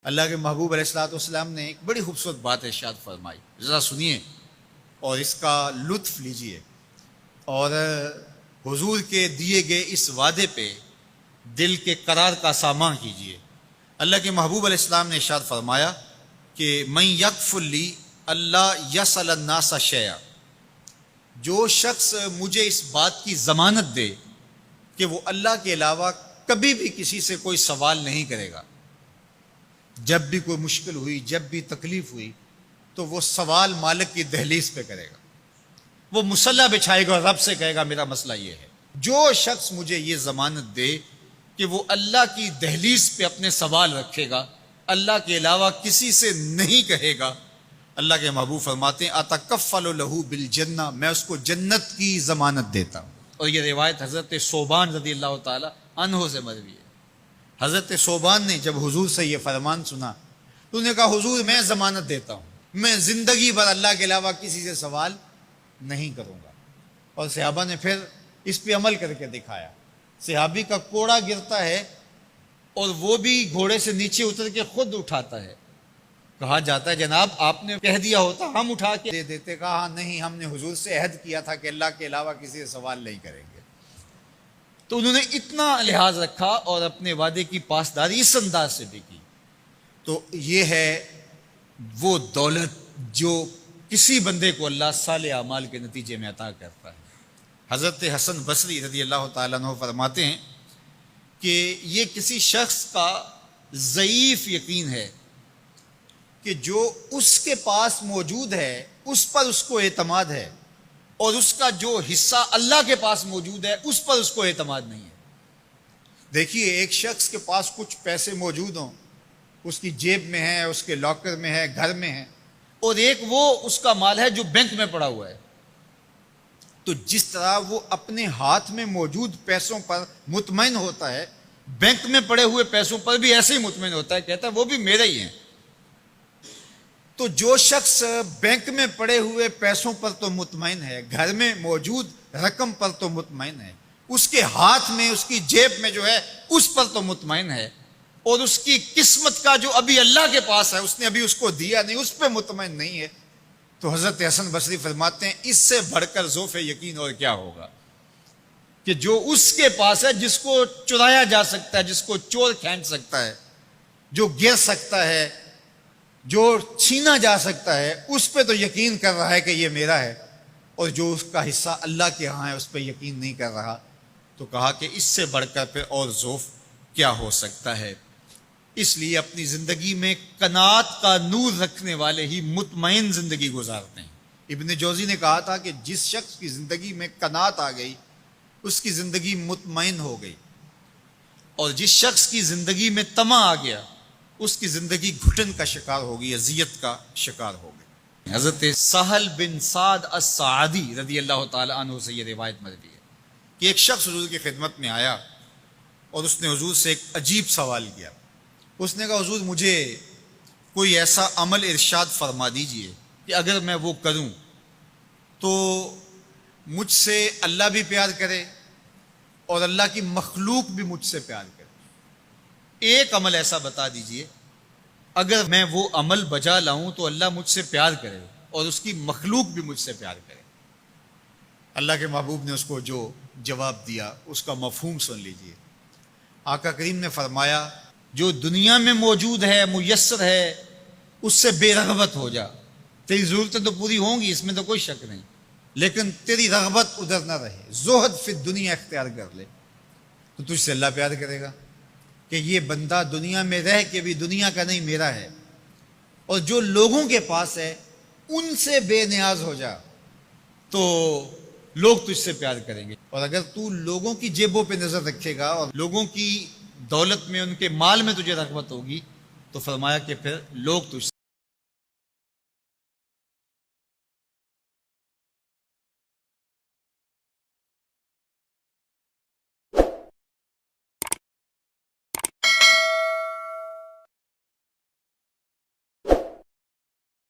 اللہ کے محبوب علیہ الصلوۃ والسلام نے ایک بڑی خوبصورت بات ارشاد فرمائی، ذرا سنیے اور اس کا لطف لیجئے، اور حضور کے دیے گئے اس وعدے پہ دل کے قرار کا سامان کیجئے۔ اللہ کے محبوب علیہ السلام نے ارشاد فرمایا کہ من یکفل لی اللہ یسأل الناس شیئا، جو شخص مجھے اس بات کی ضمانت دے کہ وہ اللہ کے علاوہ کبھی بھی کسی سے کوئی سوال نہیں کرے گا، جب بھی کوئی مشکل ہوئی، جب بھی تکلیف ہوئی تو وہ سوال مالک کی دہلیز پہ کرے گا، وہ مصلی بچھائے گا اور رب سے کہے گا میرا مسئلہ یہ ہے۔ جو شخص مجھے یہ ضمانت دے کہ وہ اللہ کی دہلیز پہ اپنے سوال رکھے گا، اللہ کے علاوہ کسی سے نہیں کہے گا، اللہ کے محبوب فرماتے ہیں اتکفل لہ بالجنہ، میں اس کو جنت کی ضمانت دیتا ہوں۔ اور یہ روایت حضرت ثوبان رضی اللہ تعالی عنہ سے مروی ہے۔ حضرت ثوبان نے جب حضور سے یہ فرمان سنا تو انہوں نے کہا حضور میں ضمانت دیتا ہوں، میں زندگی بھر اللہ کے علاوہ کسی سے سوال نہیں کروں گا۔ اور صحابہ نے پھر اس پہ عمل کر کے دکھایا۔ صحابی کا کوڑا گرتا ہے اور وہ بھی گھوڑے سے نیچے اتر کے خود اٹھاتا ہے، کہا جاتا ہے جناب آپ نے کہہ دیا ہوتا ہم اٹھا کے دے دیتے، کہا ہاں نہیں، ہم نے حضور سے عہد کیا تھا کہ اللہ کے علاوہ کسی سے سوال نہیں کریں گے۔ تو انہوں نے اتنا لحاظ رکھا اور اپنے وعدے کی پاسداری اس انداز سے بھی کی۔ تو یہ ہے وہ دولت جو کسی بندے کو اللہ صالح اعمال کے نتیجے میں عطا کرتا ہے۔ حضرت حسن بصری رضی اللہ تعالیٰ عنہ فرماتے ہیں کہ یہ کسی شخص کا ضعیف یقین ہے کہ جو اس کے پاس موجود ہے اس پر اس کو اعتماد ہے، اور اس کا جو حصہ اللہ کے پاس موجود ہے اس پر اس کو اعتماد نہیں ہے۔ دیکھیے ایک شخص کے پاس کچھ پیسے موجود ہوں، اس کی جیب میں ہے، اس کے لاکر میں ہے، گھر میں ہے، اور ایک وہ اس کا مال ہے جو بینک میں پڑا ہوا ہے، تو جس طرح وہ اپنے ہاتھ میں موجود پیسوں پر مطمئن ہوتا ہے، بینک میں پڑے ہوئے پیسوں پر بھی ایسے ہی مطمئن ہوتا ہے، کہتا ہے وہ بھی میرے ہی ہیں۔ تو جو شخص بینک میں پڑے ہوئے پیسوں پر تو مطمئن ہے، گھر میں موجود رقم پر تو مطمئن ہے، اس کے ہاتھ میں اس کی جیب میں جو ہے اس پر تو مطمئن ہے، اور اس کی قسمت کا جو ابھی اللہ کے پاس ہے اس نے ابھی اس کو دیا نہیں، اس پہ مطمئن نہیں ہے، تو حضرت حسن بصری فرماتے ہیں اس سے بڑھ کر ذوف یقین اور کیا ہوگا کہ جو اس کے پاس ہے، جس کو چرایا جا سکتا ہے، جس کو چور کھینچ سکتا ہے، جو گر سکتا ہے، جو چھینا جا سکتا ہے، اس پہ تو یقین کر رہا ہے کہ یہ میرا ہے، اور جو اس کا حصہ اللہ کے ہاں ہے اس پہ یقین نہیں کر رہا۔ تو کہا کہ اس سے بڑھ کر پھر اور ذوف کیا ہو سکتا ہے۔ اس لیے اپنی زندگی میں قناعت کا نور رکھنے والے ہی مطمئن زندگی گزارتے ہیں۔ ابن جوزی نے کہا تھا کہ جس شخص کی زندگی میں قناعت آ گئی اس کی زندگی مطمئن ہو گئی، اور جس شخص کی زندگی میں طمع آ گیا اس کی زندگی گھٹن کا شکار ہوگی، اذیت کا شکار ہوگی۔ حضرت سہل بن سعد الساعدی رضی اللہ تعالی عنہ سے یہ روایت مروی ہے کہ ایک شخص حضور کی خدمت میں آیا اور اس نے حضور سے ایک عجیب سوال کیا۔ اس نے کہا حضور مجھے کوئی ایسا عمل ارشاد فرما دیجئے کہ اگر میں وہ کروں تو مجھ سے اللہ بھی پیار کرے اور اللہ کی مخلوق بھی مجھ سے پیار کرے۔ ایک عمل ایسا بتا دیجئے اگر میں وہ عمل بجا لاؤں تو اللہ مجھ سے پیار کرے اور اس کی مخلوق بھی مجھ سے پیار کرے۔ اللہ کے محبوب نے اس کو جو جواب دیا اس کا مفہوم سن لیجئے۔ آقا کریم نے فرمایا جو دنیا میں موجود ہے، میسر ہے، اس سے بے رغبت ہو جا، تیری ضرورتیں تو پوری ہوں گی، اس میں تو کوئی شک نہیں، لیکن تیری رغبت ادھر نہ رہے، زہد فی الدنیا اختیار کر لے، تو تجھ سے اللہ پیار کرے گا کہ یہ بندہ دنیا میں رہ کے بھی دنیا کا نہیں میرا ہے، اور جو لوگوں کے پاس ہے ان سے بے نیاز ہو جا تو لوگ تجھ سے پیار کریں گے، اور اگر تو لوگوں کی جیبوں پہ نظر رکھے گا اور لوگوں کی دولت میں، ان کے مال میں تجھے رغبت ہوگی تو فرمایا کہ پھر لوگ تجھ